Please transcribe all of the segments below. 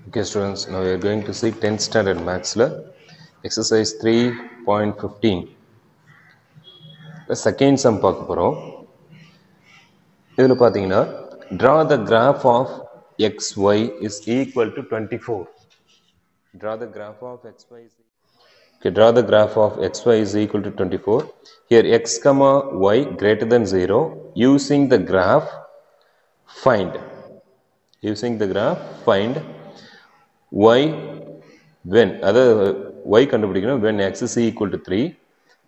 Okay students, now we are going to see 10th standard maths exercise 3.15 the second sum பார்க்க போறோம். இதுல பாத்தீங்கன்னா draw the graph of xy is equal to 24. Draw the graph of xy is draw the graph of xy is equal to 24. Here x comma y greater than 0 using the graph find y when அதாவது y கண்டுபிடிக்கணும் when x is equal to 3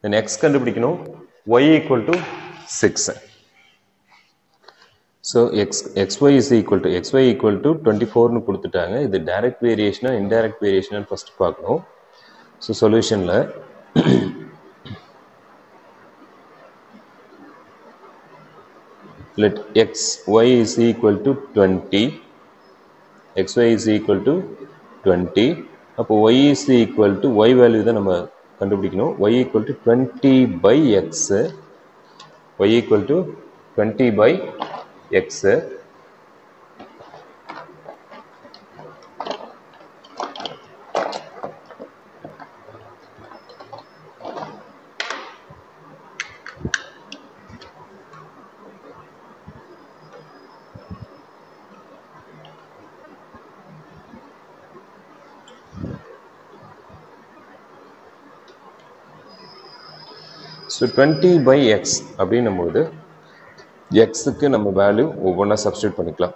then x கண்டுபிடிக்கணும் y equal to 6. So xy is equal to 24 னு கொடுத்துட்டாங்க. இது direct variation indirect variation first பார்க்கணும். So solutionல let xy is equal to 20 xy is equal to 20 அப்போ y is equal to y value தான் நம்ம கண்டுபிடிக்கணும். Y equal to 20 by x y equal to 20 by x So 20 by x அப்படின்னும்போது xக்கு நம்ம value ஒவ்வொன்றா substitute பண்ணிக்கலாம்.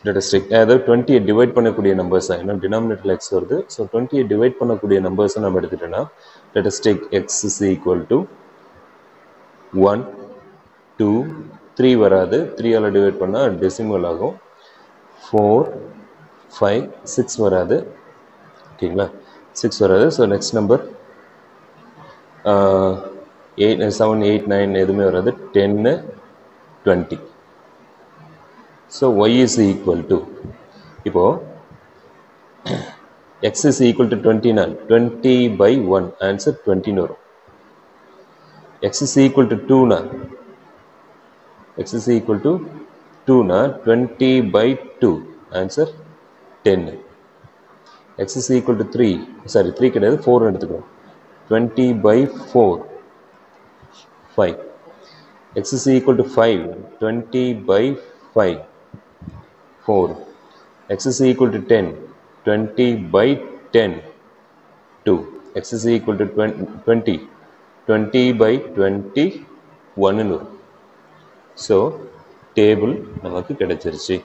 Let us take அதாவது 20 divide பண்ணக்கூடிய நம்பர்ஸ் ஏன்னா டினாமினேட்டர்ல x வருது. ஸோ 20 டிவைட் பண்ணக்கூடிய நம்பர்ஸ் நம்ம எடுத்துட்டோம்னா let us take x is equal to 1 2 3 வராது. 3 ஆல டிவைட் பண்ணா டெசிமல் ஆகும். 4 5 6 வராது. ஓகேங்களா? 6 வராது. ஸோ நெக்ஸ்ட் நம்பர் 8 7 8 9 எதுவுமே வராது. 10 20. So y is equal to இப்போ x is equal to 20 னா 20 by 1 ஆன்சர் 20 வரும். x is equal to 2 னா 20 by 2 answer 10. x is equal to 3 கிடையாது 4 எடுத்துக்கிறோம். 20 by 4 5. x is equal to 5 20 by 5 4. x is equal to 10 20 by 10 2. x is equal to 20 by 20 1. So table நமக்கு கிடைச்சிருச்சு.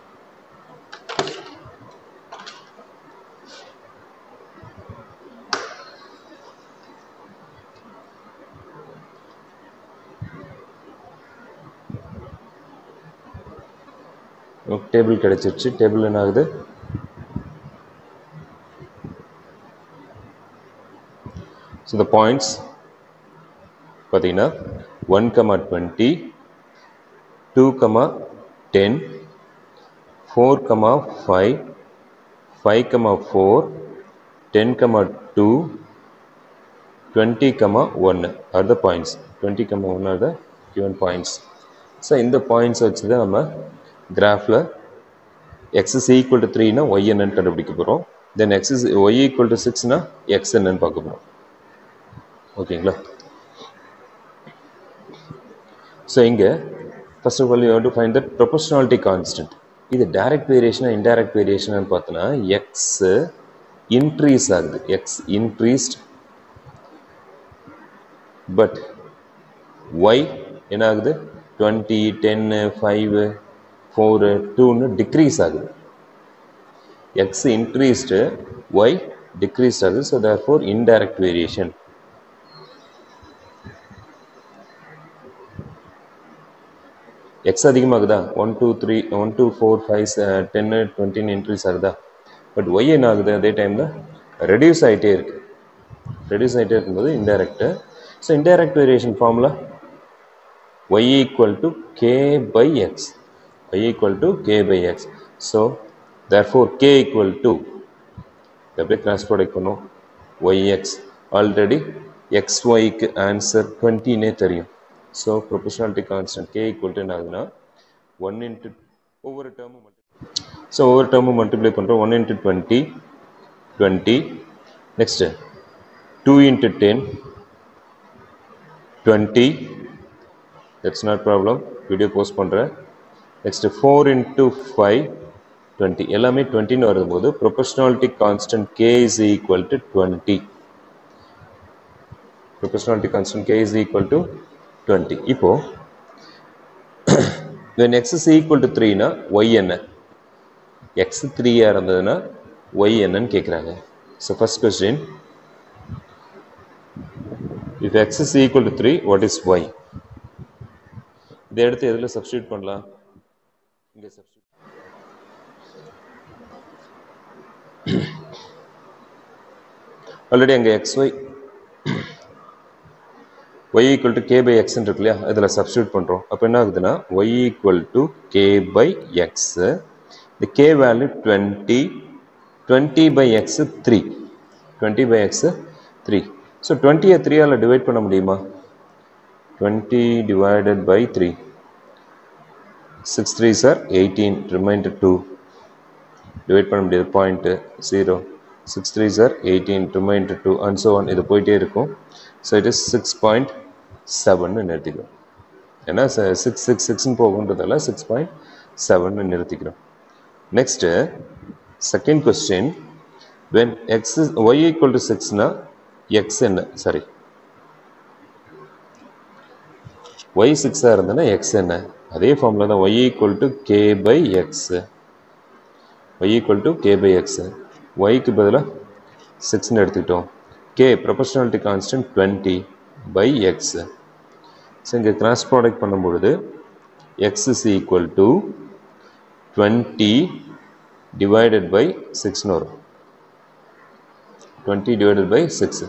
Table கிடைச்சிருச்சு. Table என்ன ஆகுது? So the points பார்த்தீங்கன்னா 1, 20 2, 10 4, 5 5, 4 10, 2 20, 1 are the points. 20, 1 are the given points. So இந்த points வச்சு தான் நம்ம கிராஃபில் x is equal to 3 னா y என்னன்னு கண்டுபிடிக்க போகிறோம். தென் y equal to 6 னா x என்னன்னு பார்க்க போகிறோம். ஓகேங்களா? ஸோ இங்கே first of all you have to find the proportionality constant. இது டைரக்ட் வேரியேஷனா இன்டைரக்ட் வேரியேஷனான்னு பார்த்தோன்னா x இன்க்ரீஸ் ஆகுது. x இன்க்ரீஸ்ட் பட் y என்ன ஆகுது? 20 10 5 4 2 டிக்ரீஸ் ஆகுது. x increased y decreased ஆகுது. so therefore indirect variation. x அதிகமாகுதா? 1 2 3 1 2 4 5 10 20 increase ஆகுதா? பட் y என்ன ஆகுது? அதே டைம்ல ரெடியூஸ் ஆகிட்டே இருக்கு. ரெடியூஸ் ஆகிட்டே இருக்கும்போது indirect. So indirect variation formula y equal to k by x. y equal to k by x. So therefore k equal to அப்படியே கிராஸ் ப்ராடக்ட் பண்ணும் yx. ஆல்ரெடி xy க்கு ஆன்சர் 20 னே தெரியும். So proportionality constant k equal to என்ன ஆகுதுன்னா 1 into ஒவ்வொரு டேர்மும் so ஒவ்வொரு டேர்மும் multiply பண்ணுறோம். 1 into 20 20. Next 2 into 10 20. That's not problem. Video post பண்ணுறேன். Next 4 into 5 20. எல்லாமே 20 வரும்போது proportionality constant K is equal to 20. Proportionality constant K is equal to 20. இப்போ when x is equal to 3 னா y என்ன? x 3 இருந்ததுன்னா y என்னன்னு கேட்குறாங்க. So first question, if x is equal to 3, what is y? இதை எடுத்து எதில் substitute பண்ணலாம்? இங்கே சப்ஸ்டியூட் ஆல்ரெடி அங்கே xy y equal to k by x இருக்கு இல்லையா, இதில் சப்ஸ்டியூட் பண்ணுறோம். அப்போ என்ன ஆகுதுன்னா y equal to k by x, இந்த k value 20, 20 by x 3, 20 by x 3. So 20யை 3ஆல் டிவைட் பண்ண முடியுமா? 20 divided by 3, 6 3s are 18, remainder 2, divide பண்ண முடியாது, 0.0, 6 3s are 18, remainder 2 and so on. இது போயிட்டே இருக்கும். ஸோ இட் இஸ் 6.7ன்னு நிறுத்திக்கிறோம். ஏன்னா 6 போகுன்றதால 6.7ன்னு நிறுத்திக்கிறோம். Next second question, when y equal to 6னா x என்ன? சாரி, y 6 இருந்ததுன்னா x என்ன? அதே ஃபார்முலா தான், y equal to k by x, y equal to k by x. yக்கு பதிலாக 6ன்னு எடுத்துக்கிட்டோம். k proportionality constant 20 by x. So இங்கே கிராஸ் ப்ராடக்ட் பண்ணும்பொழுது x is equal to 20 divided by 6ன்னு வரும். 20 divided by 6.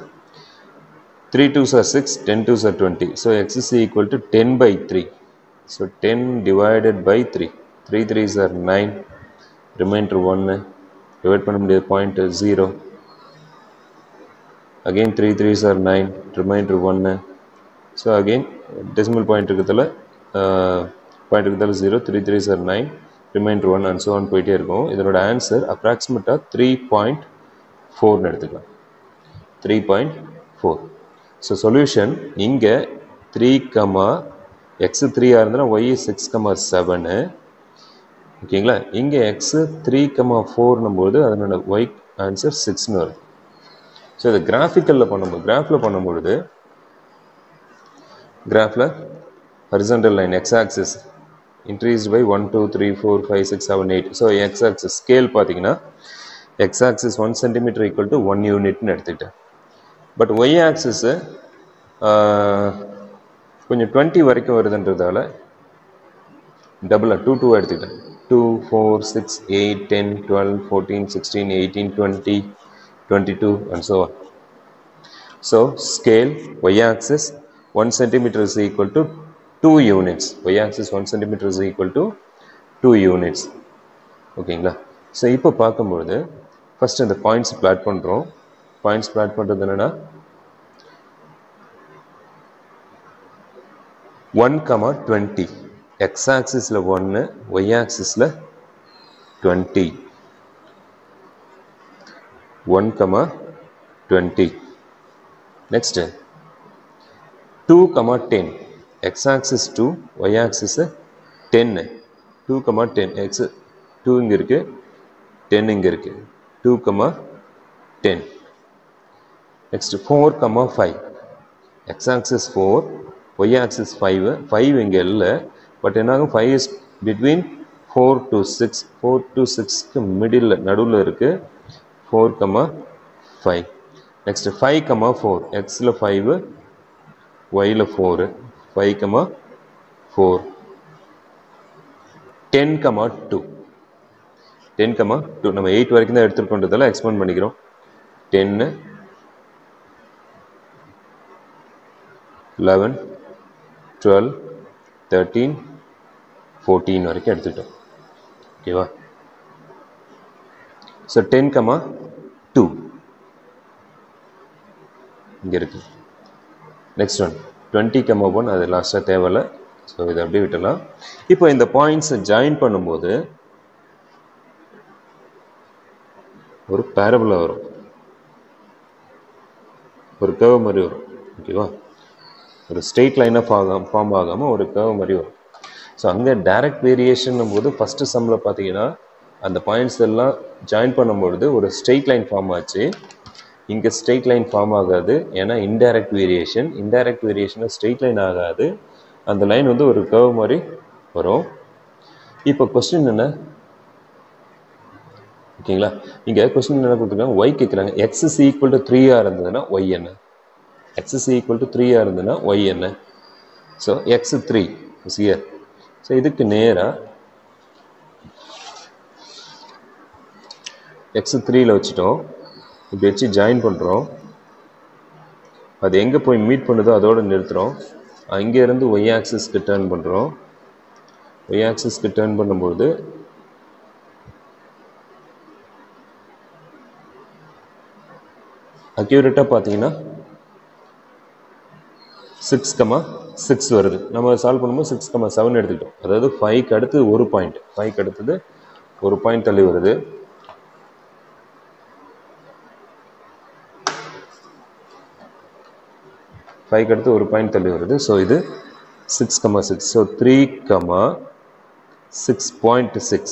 3 2s are 6, 10 2s are 20. So x is equal to 10 by 3. So 10 divided by 3. 3 3s are 9. Remainder 1. Divide பண்ண முடியாது, 0.0. Again 3 3s are 9. Remainder 1. So again decimal point இருக்கிறதுல 0. 3 3s are 9. Remainder 1 and so on போயிட்டே இருக்கும். இதனோட answer அப்ராக்சிமேட்டாக 3.4 எடுத்துக்கலாம். 3.4. So solution இங்கே 3, x 3 இருந்ததுன்னா y 6,7. ஓகேங்களா? இங்கே x 3,4 போது அதனோட y ஆன்சர் 6ன்னு வருது. ஸோ இதை கிராஃபிக்கலில் பண்ணும்பொழுது கிராஃபில் horizontal line x axis increased by 1 2 3 4 5 6 7 8. So x axis scale பார்த்தீங்கன்னா x axis 1 cm equal to 1 யூனிட்னு எடுத்துக்கிட்டேன். பட் y ஆக்சிஸு கொஞ்சம் 20 வரைக்கும் வருதுன்றதால டபுளாக 2 2 எடுத்துக்கிட்டேன். 2 4 6 8 10 12 14 16 18 20 22 and so on. So scale y axis 1 cm is equal to 2 units. Y axis 1 cm is equal to 2 units. ஓகேங்களா? So இப்போ பார்க்கும்பொழுது ஃபஸ்ட் இந்த பாயிண்ட்ஸ் பிளாட் பண்ணுறோம். பாயிண்ட்ஸ் பிளாட் பண்ணுறது என்னென்னா 1,20. x ஆக்சிஸில் 1, y ஆக்சிஸில் 20. 1,20. Next 2,10. x axis 2, y axis 10. 2,10. x 2 இங்கே இருக்குது, 10 இங்கே இருக்குது. 2,10. Next 4,5. x axis 4, y axis 5. 5 இங்கே இல்லை, பட் என்னாகும் 5 இஸ் பிட்வீன் 4 to 6. 4 to 6க்கு மிடில் நடுவில் இருக்குது. 4,5. நெக்ஸ்ட் 5,4. xல 5, yல 4. 5,4. 10,2. 10,2. நம்ம 8 வரைக்கும் தான் எடுத்துருக்கோன்றதால எக்ஸ்பேண்ட் பண்ணிக்கிறோம். 10 11 12 13 14 வரைக்கும் எடுத்துக்கிட்டோம். ஓகேவா? ஸோ 10,2 இங்கே இருக்கு. Next one 20,1. அது லாஸ்ட்டாக தேவையில்லை. ஸோ இதை அப்படியே விட்டலாம். இப்போ இந்த பாயிண்ட்ஸை ஜாயின் பண்ணும்போது ஒரு பேரபிளா வரும், ஒரு கர்வ் மாதிரி வரும். ஓகேவா, ஒரு ஸ்ட்ரெயிட் லைனாக ஃபார்ம் ஆகாமல் ஒரு கர்வ் மாதிரி வரும். ஸோ அங்கே டைரக்ட் வேரியேஷன் போது ஃபஸ்ட்டு சம்மில் பார்த்தீங்கன்னா அந்த பாயிண்ட்ஸ் எல்லாம் ஜாயின் பண்ணும்பொழுது ஒரு ஸ்ட்ரெயிட் லைன் ஃபார்ம் ஆச்சு. இங்கே ஸ்ட்ரெயிட் லைன் ஃபார்ம் ஆகாது, ஏன்னா இன்டைரக்ட் வேரியேஷனில் ஸ்ட்ரெயிட் லைன் ஆகாது, அந்த லைன் வந்து ஒரு கர்வ் மாதிரி வரும். இப்போ கொஸ்டின் என்ன, ஓகேங்களா, இங்கே கொஸ்டின் என்ன கொடுத்துருக்காங்க, ஒய் கேட்குறாங்க. எக்ஸ் இஸ் ஈக்குவல் டு 3 இருந்ததுன்னா ஒய் என்ன, எக்ஸ் இஸ் ஈக்குவல் டு 3 இருந்ததுன்னா ஒய் என்ன. So X 3 is here. So இதுக்கு நேராக எக்ஸ் 3ல் வச்சுட்டோம், இப்படி வச்சு ஜாயின் பண்ணுறோம். அது எங்கே போய் மீட் பண்ணுதோ அதோடு நிறுத்துகிறோம். அங்கேருந்து ஒய் ஆக்சிஸ்க்கு டர்ன் பண்ணுறோம். ஒய் ஆக்சிஸ்க்கு டர்ன் பண்ணும்போது அக்யூரேட்டாக பார்த்தீங்கன்னா 6,6 வருது. நம்ம சால்வ் பண்ணும்போது 6,7 எடுத்துக்கிட்டோம். அதாவது 5க்கு அடுத்து ஒரு பாயிண்ட், 5க்கு அடுத்தது ஒரு பாயிண்ட் தள்ளி வருது. அடுத்து ஒரு பாயிண்ட் தள்ளி வருது. ஸோ இது 6,6. ஸோ 3,6.6,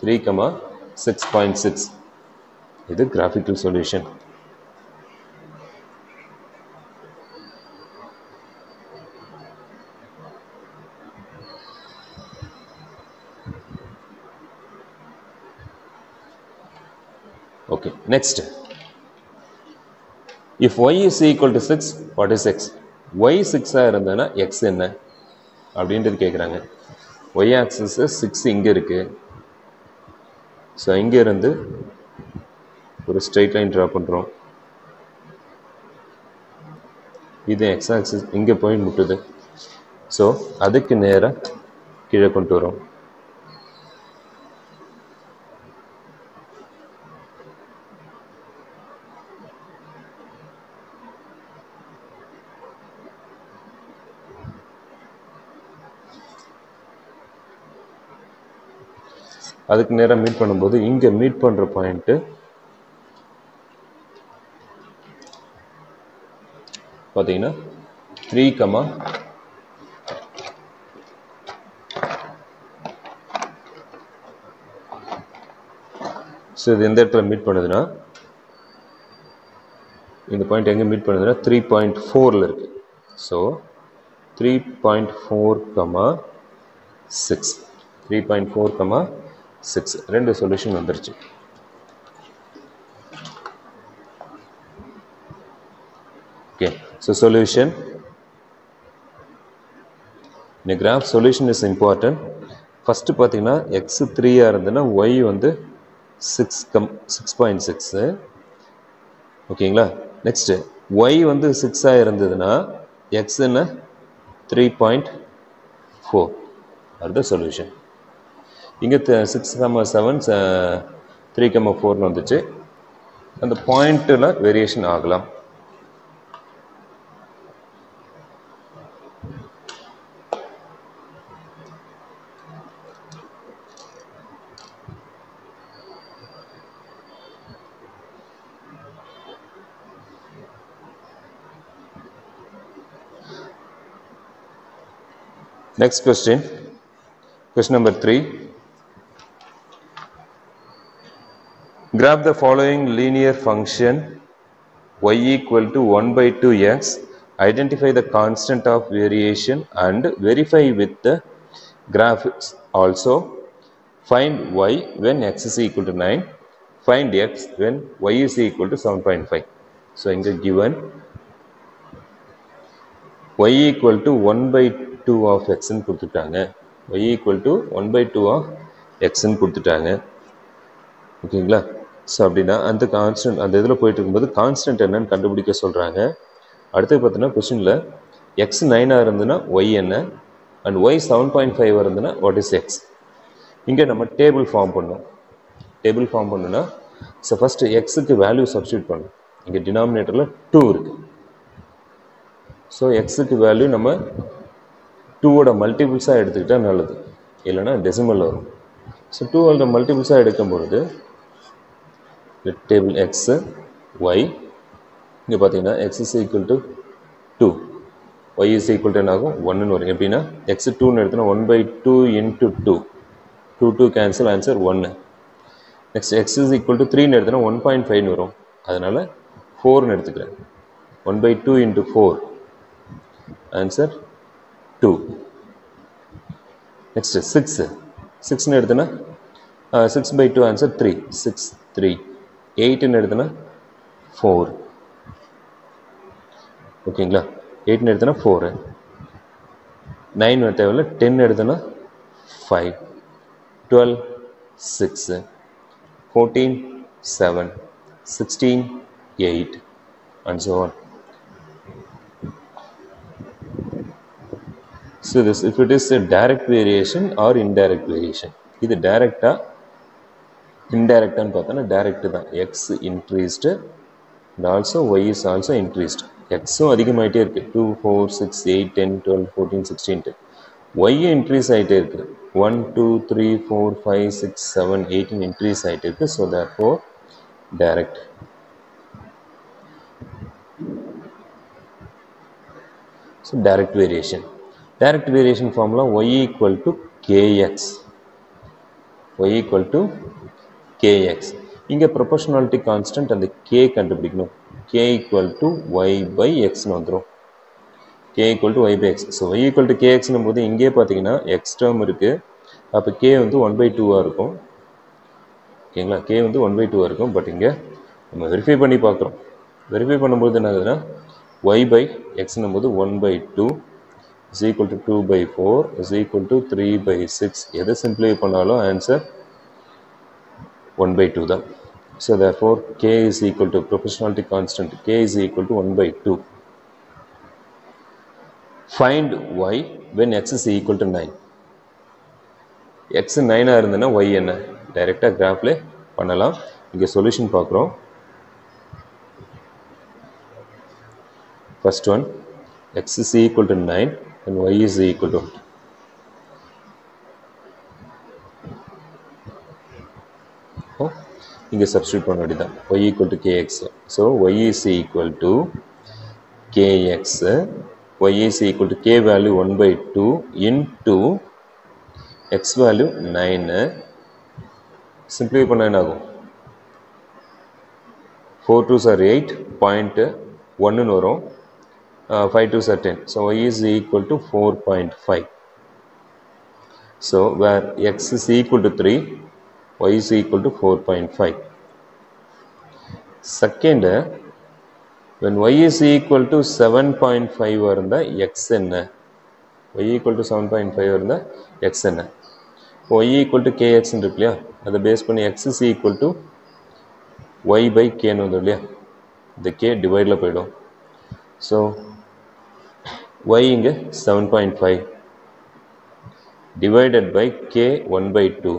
3,6.6. இது graphical solution. Okay, next. If y is equal to 6, what is x? y 6 இருந்ததுன்னா x என்ன அப்படின்றது கேட்குறாங்க. y axis 6 இங்கே இருக்கு. ஸோ இங்கே இருந்து ஒரு ஸ்ட்ரெயிட் லைன் ட்ரா பண்ணுறோம். இது x axis இங்கே போய் முட்டுது. ஸோ அதுக்கு நேராக கீழே கொண்டு வரோம். அதுக்கு நேராக மீட் பண்ணும்போது இங்கே மீட் பண்ணுற பாயிண்ட்டு பார்த்தீங்கன்னா 3, ஸோ இது எந்த இடத்துல மீட் பண்ணுதுன்னா, இந்த பாயிண்ட் எங்கே மீட் பண்ணுதுன்னா 3.4ல் இருக்குது. ஸோ 3.4, 6 ரெண்டு சொல்யூஷன் வந்துருச்சு. Okay, so solution. In a graph, solution is important. First பார்த்தீங்கன்னா x 3 இருந்ததுன்னா y வந்து 6.6. ஓகேங்களா, நெக்ஸ்ட் y வந்து 6 இருந்ததுன்னா x என்ன 3.4. அதுதான் சொல்யூஷன். இங்கே 6,7 3,4 வந்துச்சு. அந்த பாயிண்ட்டில் வேரியேஷன் ஆகலாம். Next question, question number 3. Graph the following linear function y equal to 1/2x. Identify the constant of variation and verify with the graph. Also, find y when x is equal to 9. Find x when y is equal to 7.5. So, in the given y equal to 1/2 of x ன்னு கொடுத்துட்டாங்க. y equal to 1/2 of x ன்னு கொடுத்துட்டாங்க. ஓகேங்களா, so அப்படின்னா அந்த constant அந்த இதில் போயிட்டு இருக்கும்போது கான்ஸ்டன்ட் என்னன்னு கண்டுபிடிக்க சொல்கிறாங்க. அடுத்து பார்த்தீங்கன்னா கொஸ்டினில் எக்ஸ் 9 இருந்ததுன்னா ஒய் என்ன, அண்ட் ஒய் 7.5 இருந்ததுன்னா வாட் இஸ் எக்ஸ். இங்கே நம்ம டேபிள் ஃபார்ம் பண்ணோம். டேபிள் ஃபார்ம் பண்ணுன்னா ஸோ ஃபஸ்ட்டு எக்ஸுக்கு வேல்யூ சப்ஸ்டியூட் பண்ணணும். இங்கே டினாமினேட்டரில் 2 இருக்குது. ஸோ எக்ஸுக்கு வேல்யூ நம்ம 2வோட மல்டிபிள்ஸாக எடுத்துக்கிட்டால் நல்லது, இல்லைன்னா டெசிமலில் வரும். ஸோ 2வோட மல்டிபிள்ஸாக எடுக்கும் பொழுது டேபிள் x y இங்கே பார்த்தீங்கன்னா x is equal to 2 y is equal to என்ன ஆகும் 1ன்னு வரும். எப்படின்னா x 2ன்னு எடுத்தோன்னா 1/2 into 2 2 cancel answer 1. Next x is equal to 3ன்னு எடுத்தோன்னா 1.5ன்னு வரும். அதனால் 4ன்னு எடுத்துக்கிறேன். 1/2 into 4 ஆன்சர் 2. நெக்ஸ்ட் 6ன்னு எடுத்தோன்னா 6/2 ஆன்சர் 3 6 3. 8ன்னு எடுத்தோன்னா 4. ஓகேங்களா 8ன்னு எடுத்தோன்னா 4. 9 தேவையில்ல 10 எடுத்தோன்னா 5 12 6 14 7 16 8 and so on. So this if it is a direct variation or indirect variation, இது டைரக்டா இன்டைரக்டான்னு பார்த்தோன்னா டைரக்ட் தான். x increased and also y is also increased. xம் அதிகமாகிட்டே இருக்குது 2 4 6 8 10 12 14 16. y இன்க்ரீஸ் ஆகிட்டே இருக்குது 1 2 3 4 5 6 7 8 இன்க்ரீஸ் ஆகிட்டே இருக்குது. So therefore direct. So direct variation. Direct variation formula y equal to kx. y equal to kx. இங்கே proportionality constant அந்த k கண்டுபிடிக்கணும். k equal to y by x வந்துடும். k equal to y by x. So y equal to kx போது இங்கே பார்த்தீங்கன்னா x term இருக்குது. அப்போ k வந்து 1/2 இருக்கும். ஓகேங்களா k வந்து 1/2 இருக்கும். பட் இங்கே நம்ம வெரிஃபை பண்ணி பார்க்குறோம். வெரிஃபை பண்ணும்போது என்ன ஆகுதுன்னா y by x போது 1/2 is equal to 2/4 is equal to 3/6. எதை சிம்பிளை பண்ணாலும் ஆன்சர் 1/2 தான். So therefore k is equal to proportionality constant k is equal to 1/2. Find y when x is equal to 9. x 9 இருந்ததுன்னா y என்ன டைரெக்டாக கிராஃப்ல பண்ணலாம். இங்கே சொல்யூஷன் பார்க்குறோம். First one, x is equal to 9 and y is equal to இங்கே substitute பண்ண வேண்டியதான் y equal to kx. So y is equal to kx, y is equal to k value 1/2 into x value 9. Simplify பண்ண என்ன ஆகும் 4 2s are 8 0.1 வரும் 5 2s are 10. So y is equal to 4.5. So where x is equal to 3, y is equal to 4.5. Second, when y is equal to 7.5 இருந்தா x என்ன y equal to 7.5 இருந்தா x என்ன y equal to kx இருக்கு இல்லையா அதை base பண்ணி x is equal to y by k ன்னு வந்து இல்லையா இந்த k டிவைட்ல போயிடும். ஸோ y இங்கே 7.5 divided by k 1/2.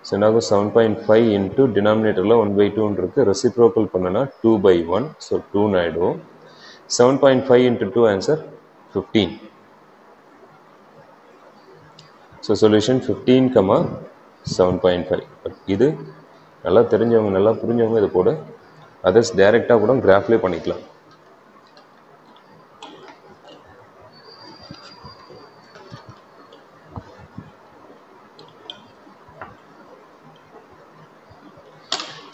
ஸோ என்னாகும் 7.5 into denominatorல 1/2 இருக்கு. ரெசிப்ரோக்கல் பண்ணனா 2/1. ஸோ 2 ஆயிடும். 7.5 into 2 ஆன்சர் 15. So solution 15, 7.5. இது நல்லா தெரிஞ்சவங்க நல்லா புரிஞ்சவங்க இதை போட அதர்ஸ் டைரெக்டாக கூட கிராஃப்லேயே பண்ணிக்கலாம்.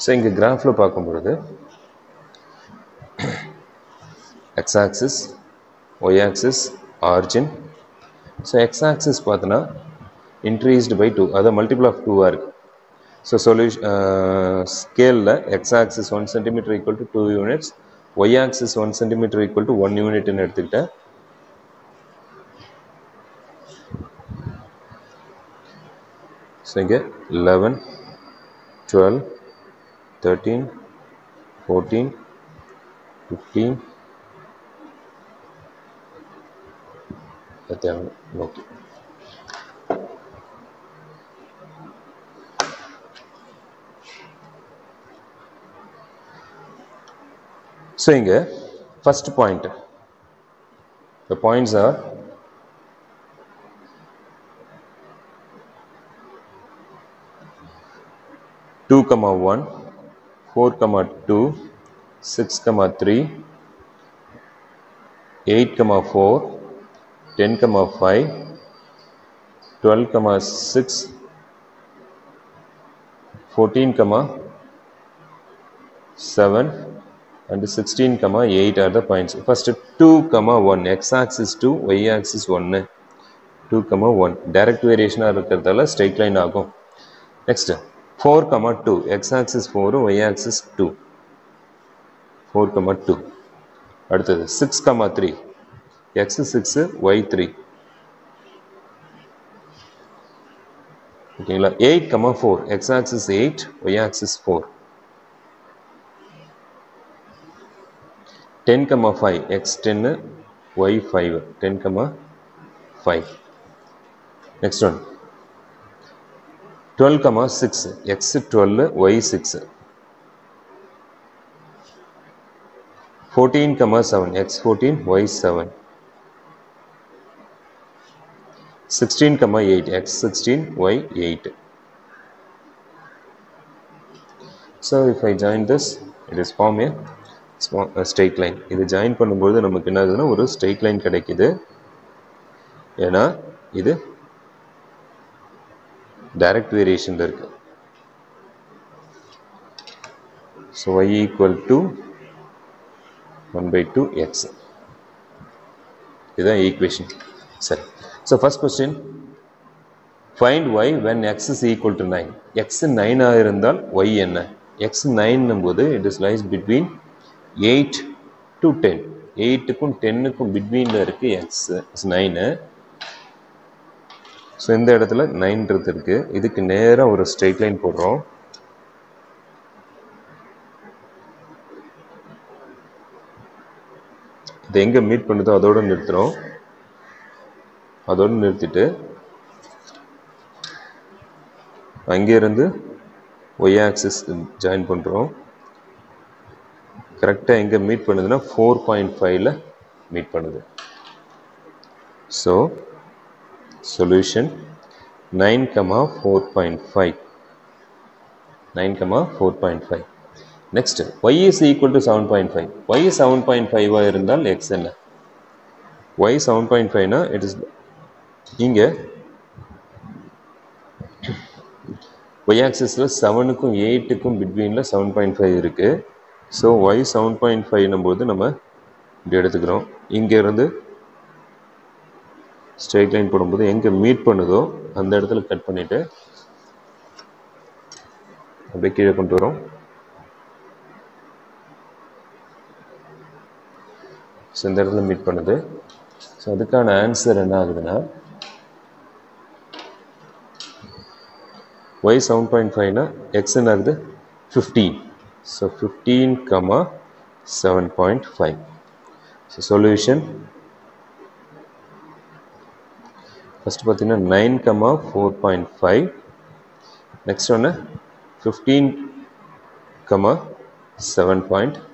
ஸோ இங்கே கிராஃபில் பார்க்கும்பொழுது x axis y axis origin. So x axis பார்த்தோன்னா இன்க்ரீஸ்டு பை 2 அதை மல்டிபிள் ஆஃப் 2 இருக்குது. ஸோ ஸ்கேலில் x axis 1 cm equal to 2 units, y axis 1 cm equal to 1 யூனிட்னு எடுத்துக்கிட்டேன். ஸோ இங்கே 11 12 13 14 15 ஓகே. ஸோ இங்கே first point, the points are 2, 1, 4, 2, 6, 3, 8, 4, 10, 5, 12, 6, 14, 7 and 16, 8 are the points. First 2, 1, x-axis 2, y-axis 1, 2, 1. Direct variation இருக்கிறதால straight line ஆகும். Next 4, 2, x-axis 4, y-axis 2. 4, 2. அடுத்தது 6, 3, x 6, y 3. ஓகேங்களா? 8, 4, x-axis 8, y-axis 4. 10, 5, x 10, y 5. 10, 5. Next one. 12, 6, x 12, y 6. 14, 7, x 14, y 7. 16, 8, x 16, y 8. So if I join this, it is form a straight line. இது join பண்ணும்போது நமக்கு என்ன ஆகுதுன்னா ஒரு straight line கிடைக்குது. ஏன்னா இது direct variation இருக்கு. So y equal to 1/2 x. இதுதான் equation. சரி. So first question, find y when x is equal to 9. x 9 இருந்தால் y என்ன? x 9 போது it is lies between 8 to 10. 8க்கும் 10க்கும் betweenல இருக்கு x is 9. So இந்த இடத்துல 9 இருக்கு. இதுக்கு நேரா ஒரு straight line போடுறோம். இது எங்க மீட் பண்ணுதோ அதோட நிறுத்துறோம். அதோட நிறுத்திட்டு அங்கே இருந்து y axis ஜாயின் பண்றோம். கரெக்டா எங்க மீட் பண்ணுதுன்னா 4.5ல மீட் பண்ணுது. So solution 9, 4.5. 9, 4.5. Next, y is equal to 7.5. y 7.5 இருந்தால் x என்ன? y 7.5 னா it is இங்க y axisல 7க்கும் 8க்கும் betweenல 7.5 இருக்கு. So y 7.5 நம்போது நம்ம இப்படி எடுத்துக்கிறோம். இங்க இருந்து straight line போடும்போது எங்க மீட் பண்ணுதோ அந்த இடத்துல கட் பண்ணிட்டு அப்படியே கீழே கொண்டு வரோம். ஸோ இந்த இடத்துல மீட் பண்ணுது. ஸோ அதுக்கான ஆன்சர் என்ன ஆகுதுன்னா y 7.5 னா x என்ன ஆகுது 15. So 15, 7.5. So solution first பார்த்தீங்கன்னா 9, 4.5. next one 15, 7.5.